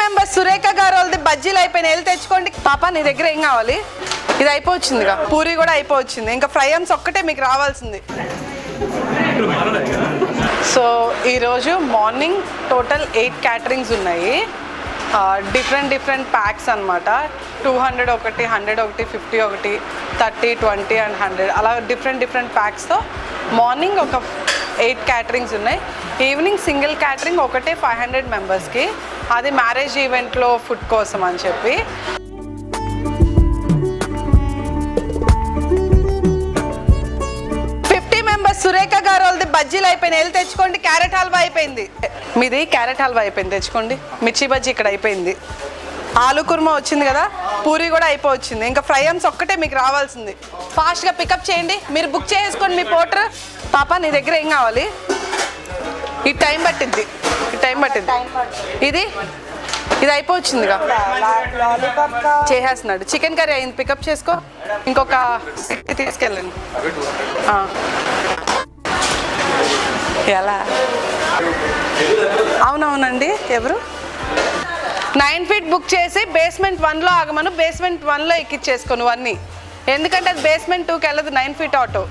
Members Surekha గారు వాళ్ళది బజ్జీలు అయిపోయినాయి, వెళ్ళి తెచ్చుకోండి. పాప నీ దగ్గర ఏం కావాలి? ఇది అయిపోవచ్చిందిగా, పూరి కూడా అయిపోవచ్చింది, ఇంకా ఫ్రై ఐమ్స్ ఒక్కటే మీకు రావాల్సింది. సో ఈరోజు మార్నింగ్ టోటల్ 8 క్యాటరింగ్స్ ఉన్నాయి. డిఫరెంట్ ప్యాక్స్ అనమాట. 200 ఒకటి, 100 ఒకటి, 50 ఒకటి, 30, 20 అండ్ 100 అలా డిఫరెంట్ ప్యాక్స్తో మార్నింగ్ ఒక 8 క్యాటరింగ్స్ ఉన్నాయి. ఈవినింగ్ సింగిల్ క్యాటరింగ్ ఒకటే 500 మెంబర్స్కి, అది మ్యారేజ్ ఈవెంట్లో ఫుడ్ కోసం అని చెప్పి. సురేఖ గారు వాళ్ళది బజ్జీలు అయిపోయినాయి, వెళ్ళి తెచ్చుకోండి. క్యారెట్ హల్వా అయిపోయింది, మీది క్యారెట్ హల్వా అయిపోయింది, తెచ్చుకోండి. మిర్చి బజ్జీ ఇక్కడ అయిపోయింది. ఆలు కుర్మా వచ్చింది కదా, పూరి కూడా అయిపోవచ్చింది, ఇంకా ఫ్రై ఐమ్స్ ఒక్కటే మీకు రావాల్సింది. ఫాస్ట్గా పికప్ చేయండి, మీరు బుక్ చేసుకోండి మీ పోర్టర్. పాప నీ దగ్గర ఏం కావాలి? ఈ టైం పట్టింది. ఇది అయిపోవచ్చిందిగా, చేసేస్తున్నాడు. చికెన్ కర్రీ అయింది, పికప్ చేసుకో. ఇంకొక తీసుకెళ్ళండి. ఎలా? అవునవునండి, ఎవరు? 9 feet బుక్ చేసి బేస్మెంట్ 1లో ఆగమను, బేస్మెంట్ 1లో ఎక్కిచ్చేసుకో నువ్వు అన్నీ, ఎందుకంటే అది బేస్మెంట్ 2కి వెళ్ళదు, 9 feet ఆటో.